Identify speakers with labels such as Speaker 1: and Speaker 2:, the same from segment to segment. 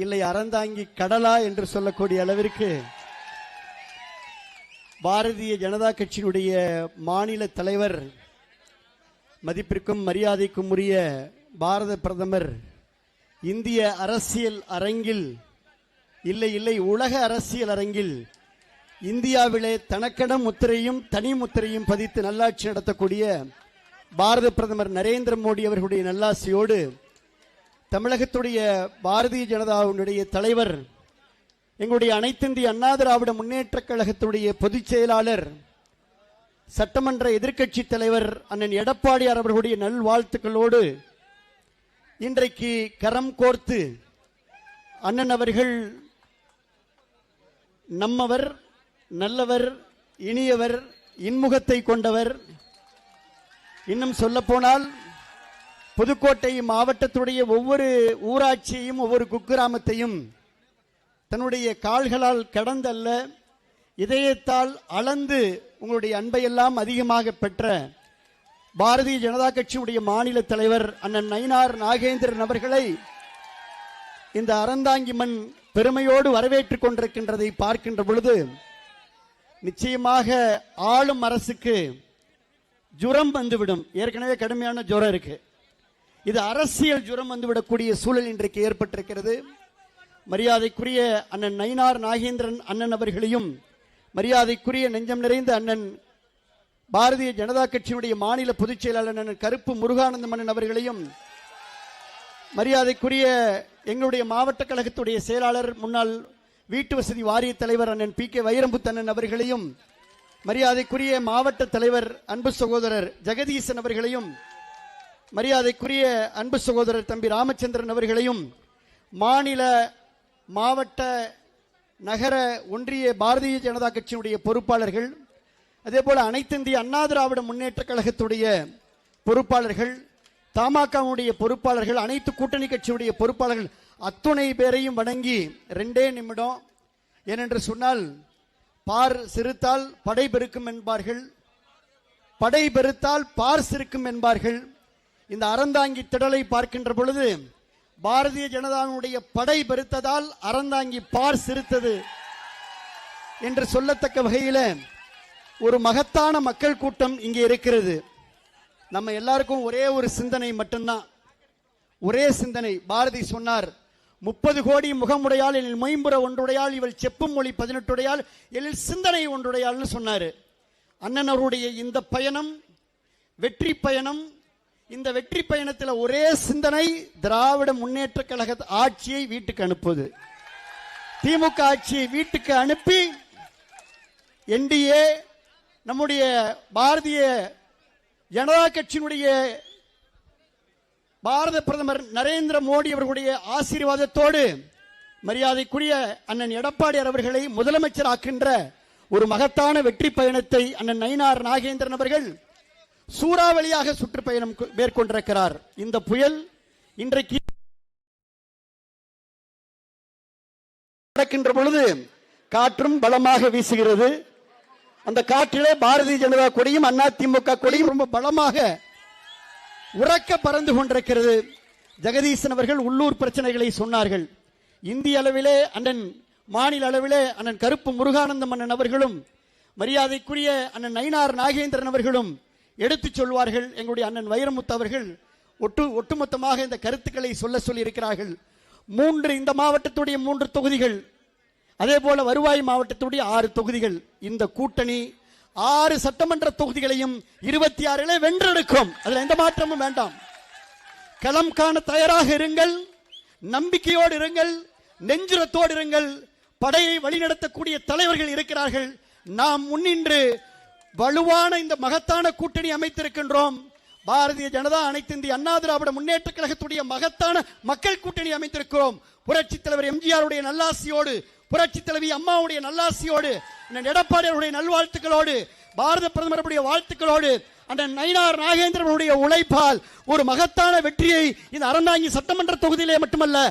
Speaker 1: இல்லை அறந்தாங்கி கடலா என்று சொல்லக்கூடிய அளவிற்கு பாரதிய ஜனதா கட்சியினுடைய மாநில தலைவர், மதிப்பிற்கும் மரியாதைக்கும் உரிய பாரத பிரதமர் இந்திய அரசியல் அரங்கில் இல்லை உலக அரசியல் அரங்கில் இந்தியாவிலே தனக்கென முத்திரையும் தனி முத்திரையும் பதித்து நல்லாட்சி நடத்தக்கூடிய பாரத பிரதமர் நரேந்திர மோடி அவர்களுடைய நல்லாசியோடு தமிழகத்துடைய பாரதிய ஜனதாவுடைய தலைவர், எங்களுடைய அனைத்திந்திய அண்ணா திராவிட முன்னேற்ற கழகத்துடைய பொதுச் செயலாளர், சட்டமன்ற எதிர்க்கட்சி தலைவர் அண்ணன் எடப்பாடியார் அவர்களுடைய நல்வாழ்த்துக்களோடு இன்றைக்கு கரம் கோர்த்து அண்ணன் அவர்கள் நம்மவர், நல்லவர், இனியவர், இன்முகத்தை கொண்டவர், இன்னும் சொல்ல போனால் புதுக்கோட்டை மாவட்டத்துடைய ஒவ்வொரு ஊராட்சியையும் ஒவ்வொரு குக்கிராமத்தையும் தன்னுடைய கால்களால் கடந்தல்ல இதயத்தால் அளந்து உங்களுடைய அன்பையெல்லாம் அதிகமாக பெற்ற பாரதிய ஜனதா கட்சியுடைய மாநில தலைவர் அண்ணன் நயினார் நாகேந்திரன் அவர்களை இந்த அறந்தாங்கி மண் பெருமையோடு வரவேற்றுக் கொண்டிருக்கின்றதை பார்க்கின்ற பொழுது நிச்சயமாக ஆளும் அரசுக்கு ஜுரம் வந்துவிடும். ஏற்கனவே கடுமையான ஜுரம் இருக்கு. இது அரசியல் ஜுரம் வந்துவிடக்கூடிய சூழல் இன்றைக்கு ஏற்பட்டிருக்கிறது. மரியாதைக்குரிய அண்ணன் நயினார் நாகேந்திரன் அண்ணன் அவர்களையும், மரியாதைக்குரிய நெஞ்சம் நிறைந்த அண்ணன் பாரதிய ஜனதா கட்சியினுடைய மாநில பொதுச் செயலாளர் அண்ணன் கருப்பு முருகானந்தம் அண்ணன் அவர்களையும், மரியாதைக்குரிய எங்களுடைய மாவட்ட கழகத்துடைய செயலாளர், முன்னாள் வீட்டு வசதி வாரிய தலைவர் அண்ணன் பி கே வைரம்புத்தண்ணன் அவர்களையும், மரியாதைக்குரிய மாவட்ட தலைவர் அன்பு சகோதரர் ஜெகதீசன் அவர்களையும், மரியாதைக்குரிய அன்பு சகோதரர் தம்பி ராமச்சந்திரன் அவர்களையும், மாநில மாவட்ட நகர ஒன்றிய பாரதிய ஜனதா கட்சியினுடைய பொறுப்பாளர்கள், அதே போல அனைத்திந்திய அண்ணா திராவிட முன்னேற்ற கழகத்துடைய பொறுப்பாளர்கள், தமாகவுடைய பொறுப்பாளர்கள், அனைத்து கூட்டணி கட்சியுடைய பொறுப்பாளர்கள் அத்துணை பேரையும் வணங்கி 2 நிமிடம், ஏனென்று சொன்னால் பார் சிறுத்தால் படை பெருக்கும் என்பார்கள், படை பெருத்தால் பார் சிறுக்கும் என்பார்கள். இந்த அறந்தாங்கி திடலை பார்க்கின்ற பொழுது பாரதிய ஜனதாவுடைய படை பெருத்ததால் அறந்தாங்கி பார் சிறுத்தது என்று சொல்லத்தக்க வகையில் ஒரு மகத்தான மக்கள் கூட்டம் இங்கே இருக்கிறது. நம்ம எல்லாருக்கும் ஒரே ஒரு சிந்தனை மட்டும்தான், ஒரே சிந்தனை. பாரதி சொன்னார், 30 கோடி முகமுடையால் எழில் மொயம்புற ஒன்றுடையால் இவள் செப்பும் மொழி 18 எழில் சிந்தனை ஒன்றுடையாள்னு சொன்னாரு. அண்ணன் அவருடைய இந்த பயணம் வெற்றி பயணம். இந்த வெற்றி பயணத்தில் ஒரே சிந்தனை, திராவிட முன்னேற்ற கழக ஆட்சியை வீட்டுக்கு அனுப்புவது. திமுக ஆட்சியை வீட்டுக்கு அனுப்பி என்டிஏ நம்முடைய பாரதிய ஜனதா கட்சியினுடைய பாரத பிரதமர் நரேந்திர மோடி அவர்களுடைய ஆசீர்வாதத்தோடு மரியாதைக்குரிய அண்ணன் எடப்பாடியார் அவர்களை முதலமைச்சர் ஆக்கின்ற ஒரு மகத்தான வெற்றி பயணத்தை அண்ணன் நயினார் நாகேந்திரன் அவர்கள் சூறாவளியாக சுற்றுப்பயணம் மேற்கொண்டிருக்கிறார். இந்த புயல் இன்றைக்கு நடக்கின்ற பொழுது காற்றும் பலமாக வீசுகிறது. அந்த காற்றிலே பாரதிய ஜனதா கொடியும் அதிமுக கொடியும் ரொம்ப பலமாக உறக்க பறந்து கொண்டிருக்கிறது. ஜெகதீசன் அவர்கள் உள்ளூர் பிரச்சனைகளை சொன்னார்கள். இந்திய அளவிலே அண்ணன், மாநில அளவிலே அண்ணன் கருப்பு முருகானந்தம் அண்ணன் அவர்களும், மரியாதைக்குரிய அண்ணன் நயினார் நாகேந்திரன் அவர்களும் எடுத்துச் சொல்வார்கள். எங்களுடைய அண்ணன் வைரமுத்து அவர்கள் ஒட்டுமொத்தமாக இந்த கருத்துக்களை சொல்லி இருக்கிறார்கள். இந்த மாவட்டத்துடைய 3 தொகுதிகள், அதே போல வருவாய் மாவட்டத்துடைய 6 தொகுதிகள். இந்த கூட்டணி 6 சட்டமன்ற தொகுதிகளையும் 26 வென்றெடுக்கும். அதுல எந்த மாற்றமும் வேண்டாம். களம் காண தயாராக இருங்கள், நம்பிக்கையோடு இருங்கள், நெஞ்சுரத்தோடு இருங்கள். படையை வழிநடத்தக்கூடிய தலைவர்கள் இருக்கிறார்கள். நாம் முன்னின்று வலுவான இந்த மகத்தான கூட்டணி அமைத்திருக்கின்றோம். பாரதிய ஜனதா அனைத்திந்திய அண்ணா திராவிட முன்னேற்ற கழகத்துடைய மகத்தான மக்கள் கூட்டணி அமைத்திருக்கிறோம். புரட்சி தலைவர் எம்ஜிஆருடைய நல்லாசியோடு, புரட்சி தலைவி அம்மாவுடைய நல்லாசியோடு, எடப்பாடியாருடைய நல்வாழ்த்துக்களோடு, பாரத பிரதமருடைய வாழ்த்துக்களோடு, அந்த நயினார் நாகேந்திரனுடைய உழைப்பால் ஒரு மகத்தான வெற்றியை இந்த அறந்தாங்கி சட்டமன்ற தொகுதியிலே மட்டுமல்ல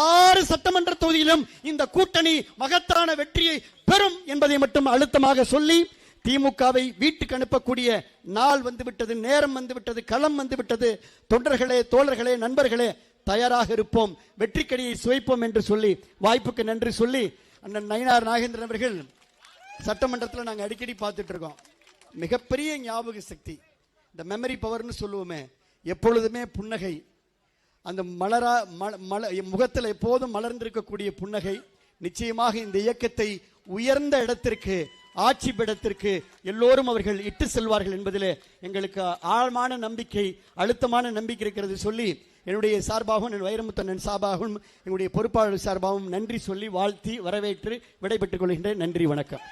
Speaker 1: 6 சட்டமன்ற தொகுதியிலும் இந்த கூட்டணி மகத்தான வெற்றியை பெறும் என்பதை மட்டும் அழுத்தமாக சொல்லி, திமுகவை வீட்டுக்கு அனுப்பக்கூடிய நாள் வந்துவிட்டது, நேரம் வந்துவிட்டது, களம் வந்துவிட்டது. தொண்டர்களே, தோழர்களே, நண்பர்களே, தயாராக இருப்போம், வெற்றிக்கடியை சுவைப்போம் என்று சொல்லி வாய்ப்புக்கு நன்றி சொல்லி அண்ணன் நயினார் நாகேந்திரன் அவர்கள் சட்டமன்றத்தில் நாங்கள் அடிக்கடி பார்த்துட்டு இருக்கோம். மிகப்பெரிய ஞாபக சக்தி, இந்த மெமரி பவர்னு சொல்லுவோமே, எப்பொழுதுமே புன்னகை, அந்த முகத்தில் எப்போதும் மலர்ந்திருக்கக்கூடிய புன்னகை நிச்சயமாக இந்த இயக்கத்தை உயர்ந்த இடத்திற்கு, ஆட்சி பீடத்திற்கு எல்லோரும் அவர்கள் இட்டு செல்வார்கள் என்பதிலே எங்களுக்கு ஆழமான நம்பிக்கை, அழுத்தமான நம்பிக்கை இருக்கிறது சொல்லி என்னுடைய சார்பாகவும் என் வைரமுத்தண்ணன் சார்பாகவும் எங்களுடைய பொறுப்பாளர் சார்பாகவும் நன்றி சொல்லி வாழ்த்தி வரவேற்று விடைபெற்றுக் கொள்கின்றேன். நன்றி, வணக்கம்.